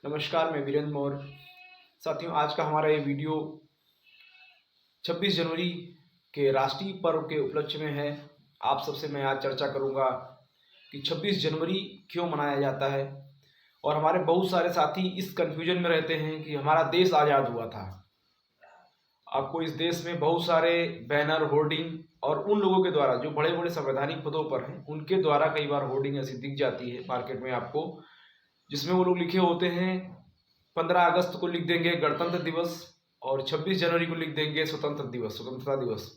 नमस्कार, मैं वीरेंद्र मौर्य। साथियों, आज का हमारा ये वीडियो 26 जनवरी के राष्ट्रीय पर्व के उपलक्ष्य में है। आप सबसे मैं आज चर्चा करूंगा कि 26 जनवरी क्यों मनाया जाता है। और हमारे बहुत सारे साथी इस कन्फ्यूजन में रहते हैं कि हमारा देश आज़ाद हुआ था। आपको इस देश में बहुत सारे बैनर, होर्डिंग और उन लोगों के द्वारा जो बड़े बड़े संवैधानिक पदों पर हैं उनके द्वारा कई बार होर्डिंग ऐसी दिख जाती है मार्केट में आपको, जिसमें वो लोग लिखे होते हैं 15 अगस्त को लिख देंगे गणतंत्र दिवस और 26 जनवरी को लिख देंगे स्वतंत्रता दिवस।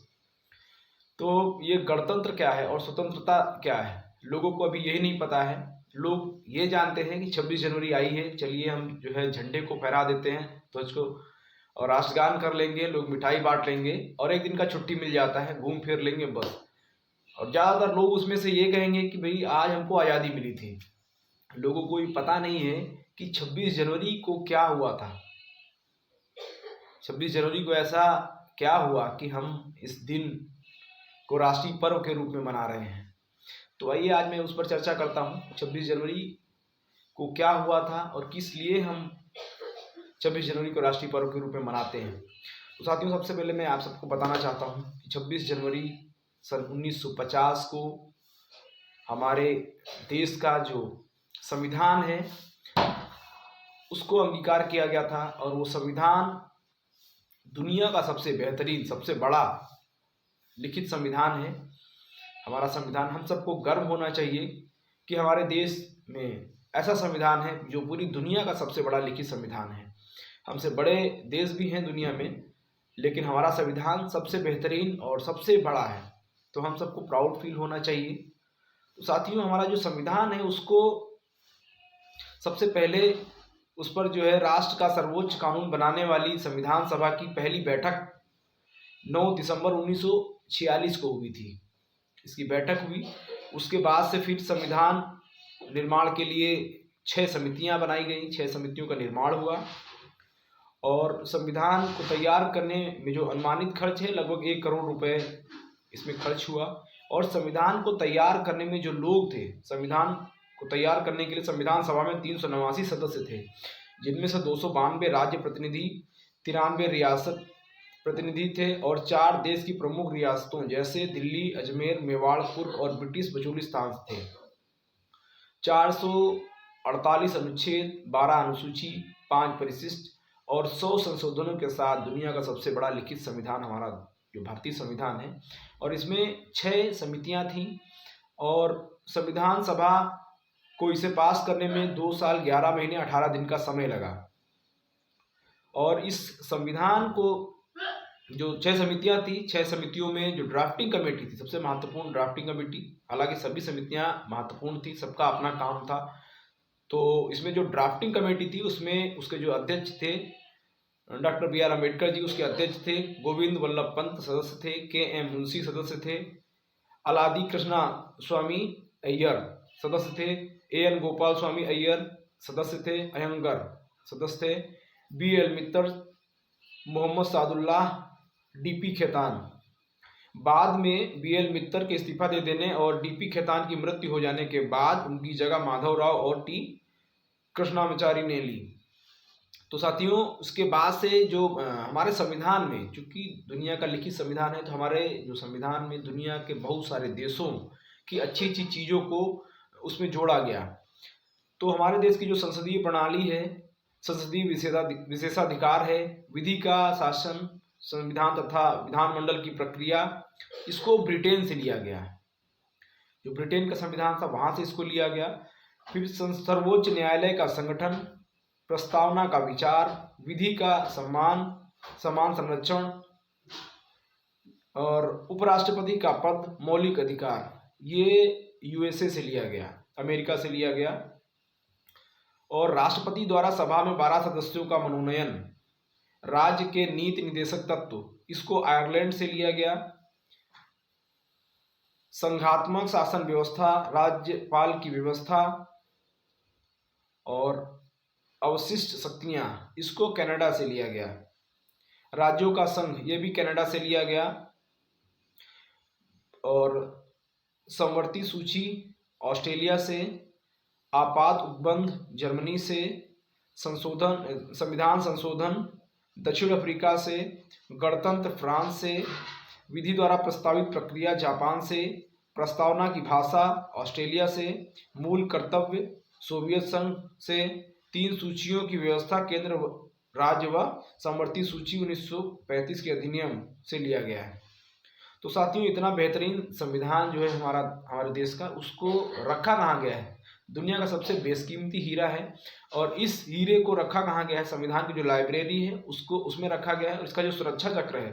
तो ये गणतंत्र क्या है और स्वतंत्रता क्या है, लोगों को अभी यही नहीं पता है। लोग ये जानते हैं कि 26 जनवरी आई है, चलिए हम जो है झंडे को फहरा देते हैं, ध्वज को, और राष्ट्रगान कर लेंगे, लोग मिठाई बांट लेंगे और एक दिन का छुट्टी मिल जाता है, घूम फिर लेंगे बस। और ज़्यादातर लोग उसमें से ये कहेंगे कि भाई आज हमको आज़ादी मिली थी। लोगों को ये पता नहीं है कि 26 जनवरी को क्या हुआ था। 26 जनवरी को ऐसा क्या हुआ कि हम इस दिन को राष्ट्रीय पर्व के रूप में मना रहे हैं। तो आइए आज मैं उस पर चर्चा करता हूँ, 26 जनवरी को क्या हुआ था और किस लिए हम 26 जनवरी को राष्ट्रीय पर्व के रूप में मनाते हैं। तो साथियों, सबसे पहले मैं आप सबको बताना चाहता हूँ कि 26 जनवरी सन 1950 को हमारे देश का जो संविधान है उसको अंगीकार किया गया था। और वो संविधान दुनिया का सबसे बेहतरीन, सबसे बड़ा लिखित संविधान है। हमारा संविधान, हम सबको गर्व होना चाहिए कि हमारे देश में ऐसा संविधान है जो पूरी दुनिया का सबसे बड़ा लिखित संविधान है। हमसे बड़े देश भी हैं दुनिया में, लेकिन हमारा संविधान सबसे बेहतरीन और सबसे बड़ा है, तो हम सबको प्राउड फील होना चाहिए। तो साथियों, हमारा जो संविधान है उसको सबसे पहले उस पर जो है राष्ट्र का सर्वोच्च कानून बनाने वाली संविधान सभा की पहली बैठक 9 दिसंबर 1946 को हुई थी। इसकी बैठक हुई, उसके बाद से फिर संविधान निर्माण के लिए 6 समितियां बनाई गई, 6 समितियों का निर्माण हुआ। और संविधान को तैयार करने में जो अनुमानित खर्च है लगभग 1 करोड़ रुपए इसमें खर्च हुआ। और संविधान को तैयार करने में जो लोग थे, संविधान को तैयार करने के लिए संविधान सभा में 389 सदस्य थे, जिनमें से 292 राज्य प्रतिनिधि, 93 रियासत प्रतिनिधि थे और 4 देश की प्रमुख रियासतों जैसे दिल्ली, अजमेर, मेवाड़, कुर्ग और ब्रिटिश बलूचिस्तान थे। 448 अनुच्छेद, 12 अनुसूची, 5 परिशिष्ट और 100 संशोधनों के साथ दुनिया का सबसे बड़ा लिखित संविधान हमारा जो भारतीय संविधान है। और इसमें 6 समितियां थीं और संविधान सभा को इसे पास करने में 2 साल 11 महीने 18 दिन का समय लगा। और इस संविधान को जो 6 समितियां थी, 6 समितियों में जो ड्राफ्टिंग कमेटी थी, सबसे महत्वपूर्ण ड्राफ्टिंग कमेटी, हालांकि सभी समितियां महत्वपूर्ण थी, सबका अपना काम था। तो इसमें जो ड्राफ्टिंग कमेटी थी उसमें उसके जो अध्यक्ष थे doctor B are Ambedkar ji उसके अध्यक्ष थे, गोविंद वल्लभ पंत सदस्य थे, के एम मुंशी सदस्य थे, अलादी कृष्णा स्वामी अय्यर सदस्य थे, ए एन गोपाल स्वामी अय्यर सदस्य थे, अयंगर सदस्य थे, बी एल मित्तर, मोहम्मद सादुल्लाह, डीपी खेतान। बाद में बी एल मित्तर के इस्तीफा दे देने और डीपी खेतान की मृत्यु हो जाने के बाद उनकी जगह माधवराव और टी कृष्णामाचारी ने ली। तो साथियों, उसके बाद से जो हमारे संविधान में, चूंकि दुनिया का लिखित संविधान है, तो हमारे जो संविधान में दुनिया के बहुत सारे देशों की अच्छी अच्छी चीज़ों को उसमें जोड़ा गया। तो हमारे देश की जो संसदीय प्रणाली है, संसदीय विशेषाधिकार है, विधि का शासन, संविधान तथा विधानमंडल की प्रक्रिया, इसको ब्रिटेन से लिया गया। जो ब्रिटेन का संविधान था वहाँ से इसको लिया गया। फिर सर्वोच्च न्यायालय का संगठन, प्रस्तावना का विचार, विधि का समान संरक्षण और उपराष्ट्रपति का पद, मौलिक अधिकार, ये यूएसए से लिया गया, अमेरिका से लिया गया। और राष्ट्रपति द्वारा सभा में 12 सदस्यों का मनोनयन, राज्य के नीति निदेशक तत्व, इसको आयरलैंड से लिया गया। संघात्मक शासन व्यवस्था, राज्यपाल की व्यवस्था और अवशिष्ट शक्तियां, इसको कनाडा से लिया गया। राज्यों का संघ, ये भी कनाडा से लिया गया। और समवर्ती सूची ऑस्ट्रेलिया से, आपात उपबंध जर्मनी से, संविधान संशोधन दक्षिण अफ्रीका से, गणतंत्र फ्रांस से, विधि द्वारा प्रस्तावित प्रक्रिया जापान से, प्रस्तावना की भाषा ऑस्ट्रेलिया से, मूल कर्तव्य सोवियत संघ से, 3 सूचियों की व्यवस्था केंद्र राज्य व समवर्ती सूची 1935 के अधिनियम से लिया गया है। तो साथियों, इतना बेहतरीन संविधान जो है हमारे देश का, उसको रखा कहाँ गया है? दुनिया का सबसे बेशकीमती हीरा है, और इस हीरे को रखा कहाँ गया है? संविधान की जो लाइब्रेरी है उसको, उसमें रखा गया है। इसका जो सुरक्षा चक्र है,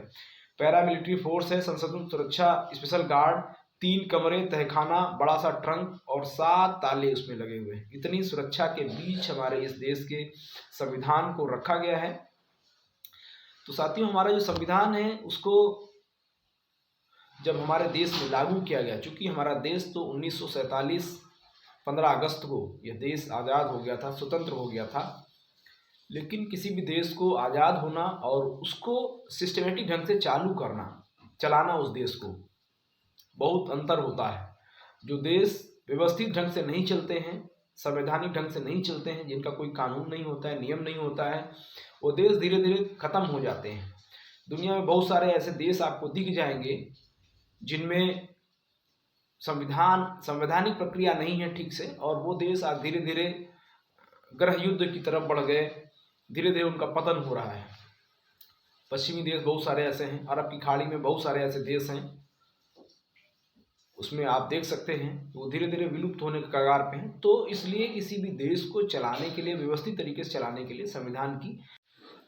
पैरामिलिट्री फोर्स है, संसदीय सुरक्षा स्पेशल गार्ड, 3 कमरे, तहखाना, बड़ा सा ट्रंक और 7 ताले उसमें लगे हुए हैं। इतनी सुरक्षा के बीच हमारे इस देश के संविधान को रखा गया है। तो साथियों, हमारा जो संविधान है उसको जब हमारे देश में लागू किया गया, चूंकि हमारा देश तो 1947 15 अगस्त को यह देश आज़ाद हो गया था, स्वतंत्र हो गया था, लेकिन किसी भी देश को आज़ाद होना और उसको सिस्टमेटिक ढंग से चालू करना, चलाना, उस देश को बहुत अंतर होता है। जो देश व्यवस्थित ढंग से नहीं चलते हैं, संवैधानिक ढंग से नहीं चलते हैं, जिनका कोई कानून नहीं होता है, नियम नहीं होता है, वो देश धीरे धीरे खत्म हो जाते हैं। दुनिया में बहुत सारे ऐसे देश आपको दिख जाएंगे जिनमें संवैधानिक प्रक्रिया नहीं है ठीक से, और वो देश आज धीरे धीरे गृह युद्ध की तरफ बढ़ गए, धीरे धीरे उनका पतन हो रहा है। पश्चिमी देश बहुत सारे ऐसे हैं, अरब की खाड़ी में बहुत सारे ऐसे देश हैं, उसमें आप देख सकते हैं वो धीरे धीरे विलुप्त होने के कगार पे हैं। तो इसलिए किसी भी देश को चलाने के लिए, व्यवस्थित तरीके से चलाने के लिए संविधान की,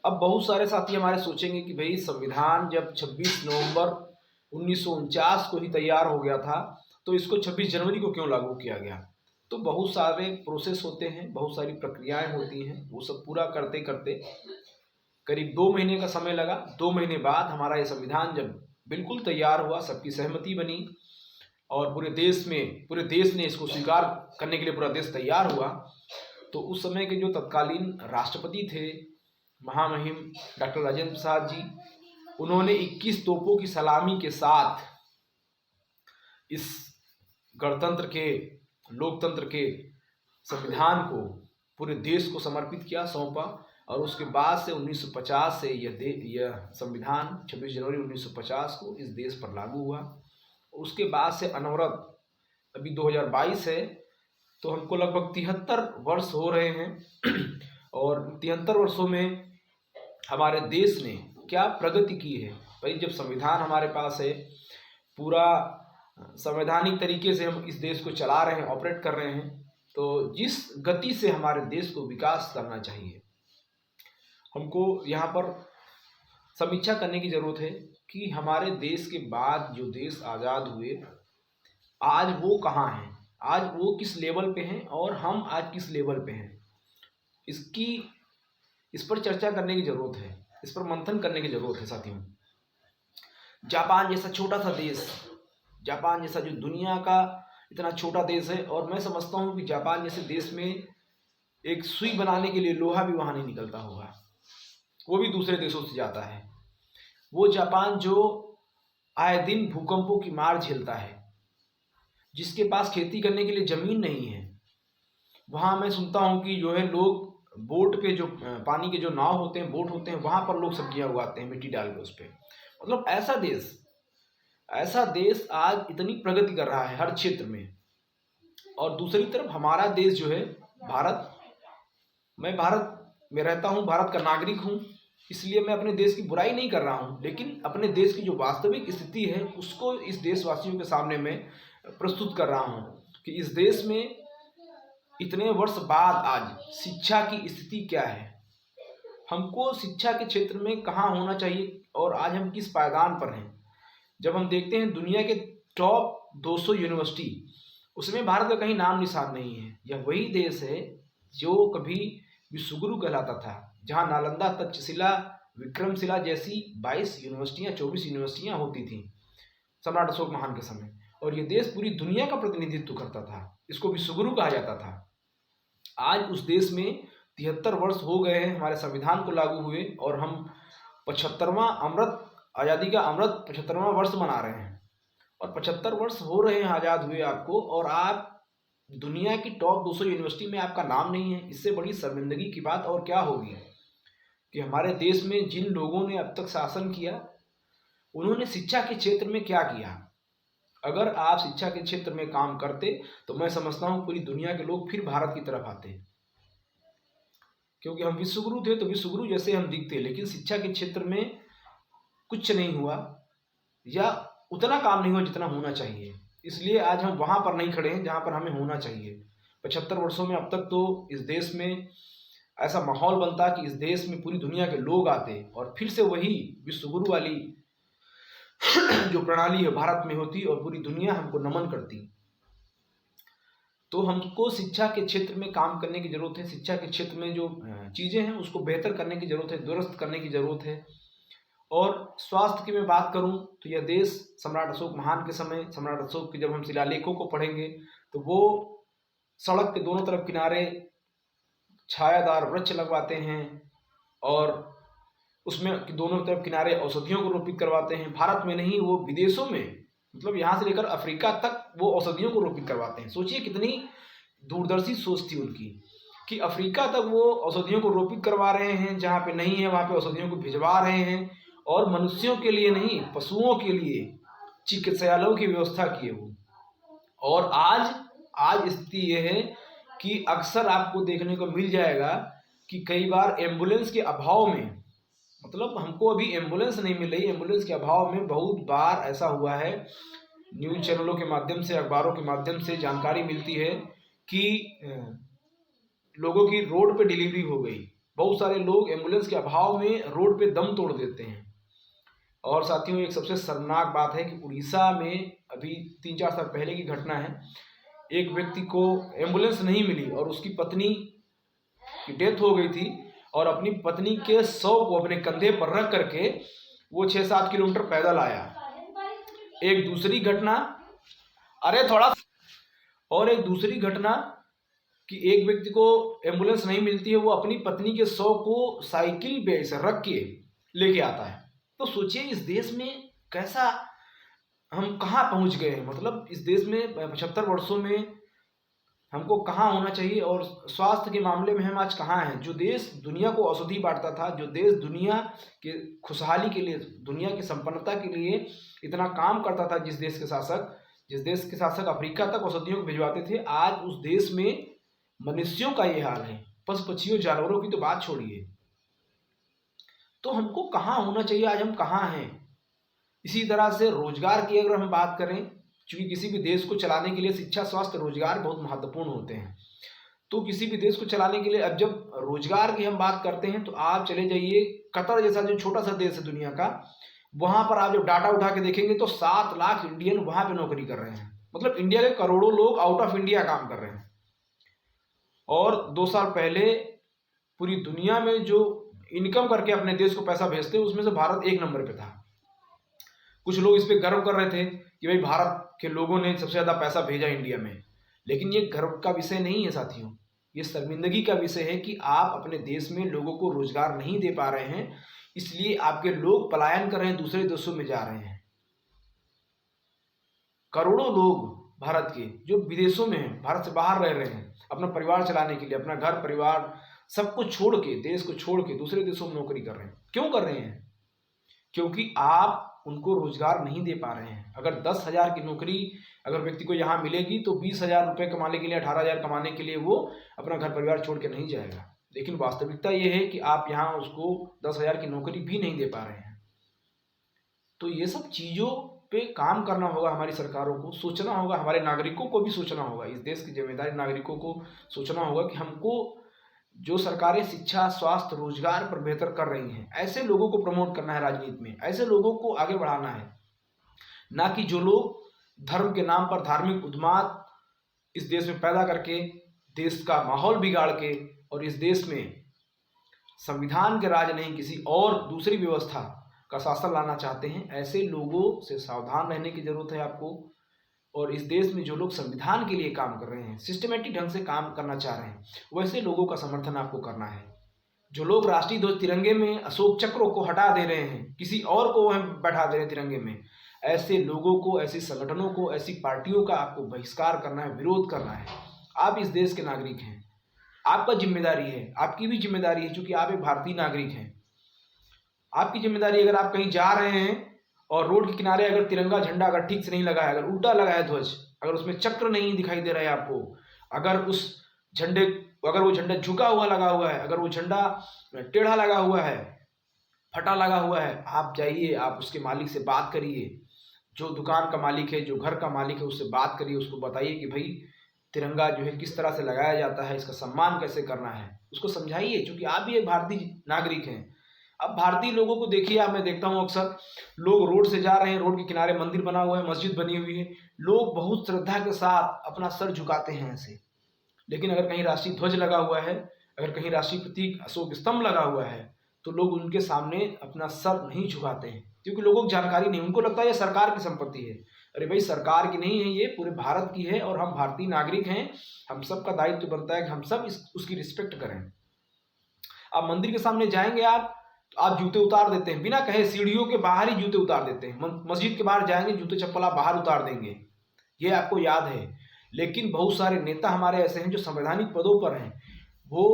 अब बहुत सारे साथी हमारे सोचेंगे कि भाई संविधान जब 26 नवंबर 1949 को ही तैयार हो गया था, तो इसको 26 जनवरी को क्यों लागू किया गया? तो बहुत सारे प्रोसेस होते हैं, बहुत सारी प्रक्रियाएं होती हैं, वो सब पूरा करते करते करीब 2 महीने का समय लगा। 2 महीने बाद हमारा ये संविधान जब बिल्कुल तैयार हुआ, सबकी सहमति बनी और पूरे देश ने इसको स्वीकार करने के लिए पूरा देश तैयार हुआ, तो उस समय के जो तत्कालीन राष्ट्रपति थे, महामहिम डॉक्टर राजेंद्र प्रसाद जी, उन्होंने 21 तोपों की सलामी के साथ इस गणतंत्र के, लोकतंत्र के संविधान को पूरे देश को समर्पित किया, सौंपा। और उसके बाद से 1950 से यह संविधान 26 जनवरी 1950 को इस देश पर लागू हुआ। उसके बाद से अनवरत, अभी 2022 है, तो हमको लगभग 73 वर्ष हो रहे हैं और 73 वर्षों में हमारे देश ने क्या प्रगति की है। भाई, जब संविधान हमारे पास है, पूरा संवैधानिक तरीके से हम इस देश को चला रहे हैं, ऑपरेट कर रहे हैं, तो जिस गति से हमारे देश को विकास करना चाहिए, हमको यहाँ पर समीक्षा करने की ज़रूरत है कि हमारे देश के बाद जो देश आज़ाद हुए, आज वो कहाँ हैं, आज वो किस लेवल पे हैं और हम आज किस लेवल पे हैं। इस पर चर्चा करने की ज़रूरत है, इस पर मंथन करने की ज़रूरत है साथियों। जापान जैसा छोटा सा देश, जापान जैसा जो दुनिया का इतना छोटा देश है, और मैं समझता हूँ कि जापान जैसे देश में एक सुई बनाने के लिए लोहा भी वहाँ नहीं निकलता होगा, वो भी दूसरे देशों से जाता है। वो जापान जो आए दिन भूकंपों की मार झेलता है, जिसके पास खेती करने के लिए ज़मीन नहीं है, वहाँ मैं सुनता हूँ कि जो है लोग बोट पे, जो पानी के जो नाव होते हैं, बोट होते हैं, वहाँ पर लोग सब्जियाँ उगाते हैं मिट्टी डाल के उस पर। मतलब ऐसा देश आज इतनी प्रगति कर रहा है हर क्षेत्र में। और दूसरी तरफ हमारा देश जो है भारत, मैं भारत में रहता हूँ, भारत का नागरिक हूँ, इसलिए मैं अपने देश की बुराई नहीं कर रहा हूँ, लेकिन अपने देश की जो वास्तविक स्थिति है उसको इस देशवासियों के सामने मैं प्रस्तुत कर रहा हूँ कि इस देश में इतने वर्ष बाद आज शिक्षा की स्थिति क्या है, हमको शिक्षा के क्षेत्र में कहाँ होना चाहिए और आज हम किस पायदान पर हैं। जब हम देखते हैं दुनिया के टॉप 200 यूनिवर्सिटी, उसमें भारत का कहीं नाम निशान नहीं है। यह वही देश है जो कभी विश्वगुरु कहलाता था, जहाँ नालंदा, तक्षशिला, विक्रमशिला जैसी 22 यूनिवर्सिटियाँ, 24 यूनिवर्सिटियाँ होती थीं सम्राट अशोक महान के समय, और ये देश पूरी दुनिया का प्रतिनिधित्व करता था, इसको विश्वगुरु कहा जाता था। आज उस देश में 73 वर्ष हो गए हैं हमारे संविधान को लागू हुए, और हम 75वां आज़ादी का अमृत 75वां वर्ष मना रहे हैं, और 75 वर्ष हो रहे हैं आज़ाद हुए आपको, और आप दुनिया की टॉप 200 यूनिवर्सिटी में आपका नाम नहीं है, इससे बड़ी शर्मिंदगी की बात और क्या होगी। कि हमारे देश में जिन लोगों ने अब तक शासन किया, उन्होंने शिक्षा के क्षेत्र में क्या किया। अगर आप शिक्षा के क्षेत्र में काम करते तो मैं समझता हूँ पूरी दुनिया के लोग फिर भारत की तरफ आते, क्योंकि हम विश्वगुरु थे तो विश्वगुरु जैसे हम दिखते। लेकिन शिक्षा के क्षेत्र में कुछ नहीं हुआ या उतना काम नहीं हुआ जितना होना चाहिए, इसलिए आज हम वहाँ पर नहीं खड़े हैं जहाँ पर हमें होना चाहिए। 75 वर्षों में अब तक तो इस देश में ऐसा माहौल बनता कि इस देश में पूरी दुनिया के लोग आते और फिर से वही विश्वगुरु वाली जो प्रणाली है भारत में होती और पूरी दुनिया हमको नमन करती। तो हमको शिक्षा के क्षेत्र में काम करने की जरूरत है। शिक्षा के क्षेत्र में जो चीज़ें हैं उसको बेहतर करने की जरूरत है, दुरुस्त करने की जरूरत है। और स्वास्थ्य की मैं बात करूं तो यह देश सम्राट अशोक महान के समय, सम्राट अशोक के जब हम शिलालेखों को पढ़ेंगे तो वो सड़क के दोनों तरफ किनारे छायादार वृक्ष लगवाते हैं और उसमें दोनों तरफ किनारे औषधियों को रोपित करवाते हैं। भारत में नहीं, वो विदेशों में, मतलब यहाँ से लेकर अफ्रीका तक वो औषधियों को रोपित करवाते हैं। सोचिए कितनी दूरदर्शी सोच थी उनकी कि अफ्रीका तक वो औषधियों को रोपित करवा रहे हैं, जहाँ पे नहीं है वहाँ पे औषधियों को भिजवा रहे हैं। और मनुष्यों के लिए नहीं, पशुओं के लिए चिकित्सालयों की व्यवस्था किए वो। और आज स्थिति ये है कि अक्सर आपको देखने को मिल जाएगा कि कई बार एम्बुलेंस के अभाव में, मतलब हमको अभी एम्बुलेंस नहीं मिल रही, एम्बुलेंस के अभाव में बहुत बार ऐसा हुआ है। न्यूज़ चैनलों के माध्यम से, अखबारों के माध्यम से जानकारी मिलती है कि लोगों की रोड पे डिलीवरी हो गई। बहुत सारे लोग एम्बुलेंस के अभाव में रोड पे दम तोड़ देते हैं। और साथियों, एक सबसे शर्मनाक बात है कि उड़ीसा में अभी 3-4 साल पहले की घटना है। एक व्यक्ति को एम्बुलेंस नहीं मिली और उसकी पत्नी की डेथ हो गई थी और अपनी पत्नी के शव को अपने कंधे पर रख करके वो 6-7 किलोमीटर पैदल आया। एक दूसरी घटना कि एक व्यक्ति को एम्बुलेंस नहीं मिलती है, वो अपनी पत्नी के शव को साइकिल पे ऐसे रख के लेके आता है। तो सोचिए इस देश में कैसा, हम कहाँ पहुँच गए हैं। मतलब इस देश में 75 वर्षों में हमको कहाँ होना चाहिए और स्वास्थ्य के मामले में हम आज कहाँ हैं। जो देश दुनिया को औषधि बांटता था, जो देश दुनिया के खुशहाली के लिए, दुनिया की संपन्नता के लिए इतना काम करता था, जिस देश के शासक अफ्रीका तक औषधियों को भिजवाते थे, आज उस देश में मनुष्यों का ये हाल है। पशु पक्षियों जानवरों की तो बात छोड़िए। तो हमको कहाँ होना चाहिए, आज हम कहाँ हैं। इसी तरह से रोजगार की अगर हम बात करें, क्योंकि किसी भी देश को चलाने के लिए शिक्षा, स्वास्थ्य, रोजगार बहुत महत्वपूर्ण होते हैं। तो किसी भी देश को चलाने के लिए अब जब रोजगार की हम बात करते हैं तो आप चले जाइए कतर जैसा जो छोटा सा देश है दुनिया का, वहां पर आप जब डाटा उठा के देखेंगे तो 7 लाख इंडियन वहां पे नौकरी कर रहे हैं। मतलब इंडिया के करोड़ों लोग आउट ऑफ इंडिया काम कर रहे हैं। और 2 साल पहले पूरी दुनिया में जो इनकम करके अपने देश को पैसा भेजते हैं उसमें से भारत 1 नंबर पे था। कुछ लोग इस पे गर्व कर रहे थे कि भाई भारत के लोगों ने सबसे ज़्यादा पैसा भेजा इंडिया में। लेकिन ये गर्व का विषय नहीं है साथियों, ये शर्मिंदगी का विषय है कि आप अपने देश में लोगों को रोजगार नहीं दे पा रहे हैं, इसलिए आपके लोग पलायन कर रहे हैं, दूसरे देशों में जा रहे हैं। करोड़ों लोग भारत के जो विदेशों में हैं, भारत से बाहर रह रहे हैं, अपना परिवार चलाने के लिए, अपना घर परिवार सब कुछ छोड़ के, देश को छोड़ के दूसरे देशों में नौकरी कर रहे हैं। क्यों कर रहे हैं? क्योंकि आप उनको रोजगार नहीं दे पा रहे हैं। अगर 10,000 की नौकरी अगर व्यक्ति को यहाँ मिलेगी तो 20,000 रुपये कमाने के लिए, 18,000 कमाने के लिए वो अपना घर परिवार छोड़ के नहीं जाएगा। लेकिन वास्तविकता ये है कि आप यहाँ उसको 10,000 की नौकरी भी नहीं दे पा रहे हैं। तो ये सब चीज़ों पे काम करना होगा, हमारी सरकारों को सोचना होगा, हमारे नागरिकों को भी सोचना होगा। इस देश की जिम्मेदारी नागरिकों को सोचना होगा कि हमको जो सरकारें शिक्षा, स्वास्थ्य, रोजगार पर बेहतर कर रही हैं, ऐसे लोगों को प्रमोट करना है राजनीति में, ऐसे लोगों को आगे बढ़ाना है, ना कि जो लोग धर्म के नाम पर धार्मिक उन्माद इस देश में पैदा करके देश का माहौल बिगाड़ के और इस देश में संविधान के राज नहीं किसी और दूसरी व्यवस्था का शासन लाना चाहते हैं। ऐसे लोगों से सावधान रहने की जरूरत है आपको। और इस देश में जो लोग संविधान के लिए काम कर रहे हैं, सिस्टमेटिक ढंग से काम करना चाह रहे हैं, वैसे लोगों का समर्थन आपको करना है। जो लोग राष्ट्रीय ध्वज तिरंगे में अशोक चक्रों को हटा दे रहे हैं, किसी और को वह बैठा दे रहे हैं तिरंगे में, ऐसे लोगों को, ऐसे संगठनों को, ऐसी पार्टियों का आपको बहिष्कार करना है, विरोध करना है। आप इस देश के नागरिक हैं, आपका जिम्मेदारी है, आपकी भी जिम्मेदारी है, क्योंकि आप एक भारतीय नागरिक हैं। आपकी जिम्मेदारी, अगर आप कहीं जा रहे हैं और रोड के किनारे अगर तिरंगा झंडा अगर ठीक से नहीं लगा है, अगर उल्टा लगा है ध्वज, अगर उसमें चक्र नहीं दिखाई दे रहा है आपको, अगर उस झंडे अगर वो झंडा झुका हुआ लगा हुआ है, अगर वो झंडा टेढ़ा लगा हुआ है, फटा लगा हुआ है, आप जाइए, आप उसके मालिक से बात करिए, जो दुकान का मालिक है, जो घर का मालिक है, उससे बात करिए, उसको बताइए कि भाई तिरंगा जो है किस तरह से लगाया जाता है, इसका सम्मान कैसे करना है, उसको समझाइए, क्योंकि आप भी एक भारतीय नागरिक हैं। अब भारतीय लोगों को देखिए, आप मैं देखता हूँ अक्सर लोग रोड से जा रहे हैं, रोड के किनारे मंदिर बना हुआ है, मस्जिद बनी हुई है, लोग बहुत श्रद्धा के साथ अपना सर झुकाते हैं ऐसे। लेकिन अगर कहीं राष्ट्रीय ध्वज लगा हुआ है, अगर कहीं राष्ट्रीय प्रतीक अशोक स्तंभ लगा हुआ है, तो लोग उनके सामने अपना सर नहीं झुकाते हैं, क्योंकि लोगों को जानकारी नहीं, उनको लगता है ये सरकार की संपत्ति है। अरे भाई, सरकार की नहीं है, ये पूरे भारत की है और हम भारतीय नागरिक हैं। हम सबका दायित्व बनता है कि हम सब उसकी रिस्पेक्ट करें। आप मंदिर के सामने जाएंगे, आप तो आप जूते उतार देते हैं बिना कहे, सीढ़ियों के बाहर ही जूते उतार देते हैं। मस्जिद के बाहर जाएंगे, जूते चप्पल आप बाहर उतार देंगे, ये आपको याद है। लेकिन बहुत सारे नेता हमारे ऐसे हैं जो संवैधानिक पदों पर हैं, वो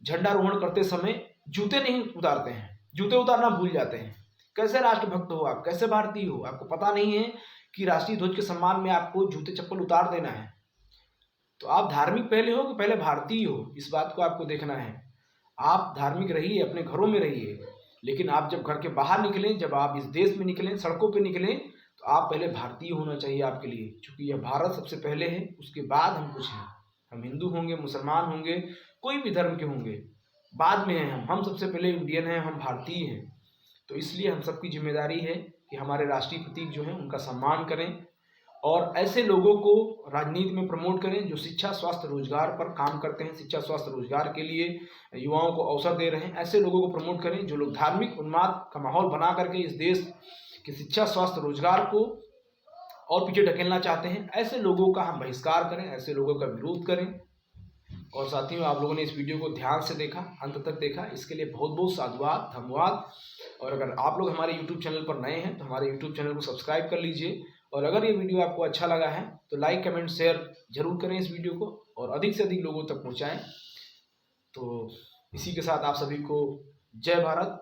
झंडारोहण करते समय जूते नहीं उतारते हैं, जूते उतारना भूल जाते हैं। कैसे राष्ट्रभक्त हो आप, कैसे भारतीय हो? आपको पता नहीं है कि राष्ट्रीय ध्वज के सम्मान में आपको जूते चप्पल उतार देना है। तो आप धार्मिक पहले हो कि पहले भारतीय हो, इस बात को आपको देखना है। आप धार्मिक रहिए, अपने घरों में रहिए, लेकिन आप जब घर के बाहर निकलें, जब आप इस देश में निकलें, सड़कों पे निकलें, तो आप पहले भारतीय होना चाहिए आपके लिए, क्योंकि यह भारत सबसे पहले है, उसके बाद हम कुछ हैं। हम हिंदू होंगे, मुसलमान होंगे, कोई भी धर्म के होंगे, बाद में हैं हम सबसे पहले इंडियन हैं, हम भारतीय हैं। तो इसलिए हम सबकी जिम्मेदारी है कि हमारे राष्ट्रीय प्रतीक जो हैं उनका सम्मान करें और ऐसे लोगों को राजनीति में प्रमोट करें जो शिक्षा, स्वास्थ्य, रोजगार पर काम करते हैं, शिक्षा, स्वास्थ्य, रोजगार के लिए युवाओं को अवसर दे रहे हैं। ऐसे लोगों को प्रमोट करें जो लोग धार्मिक उन्माद का माहौल बना करके इस देश की शिक्षा, स्वास्थ्य, रोजगार को और पीछे ढकेलना चाहते हैं। ऐसे लोगों का हम बहिष्कार करें, ऐसे लोगों का विरोध करें। और साथियों, आप लोगों ने इस वीडियो को ध्यान से देखा, अंत तक देखा, इसके लिए बहुत बहुत साधुवाद, धन्यवाद। और अगर आप लोग हमारे YouTube चैनल पर नए हैं तो हमारे YouTube चैनल को सब्सक्राइब कर लीजिए। और अगर ये वीडियो आपको अच्छा लगा है तो लाइक, कमेंट, शेयर जरूर करें इस वीडियो को और अधिक से अधिक लोगों तक पहुँचाएँ। तो इसी के साथ आप सभी को जय भारत।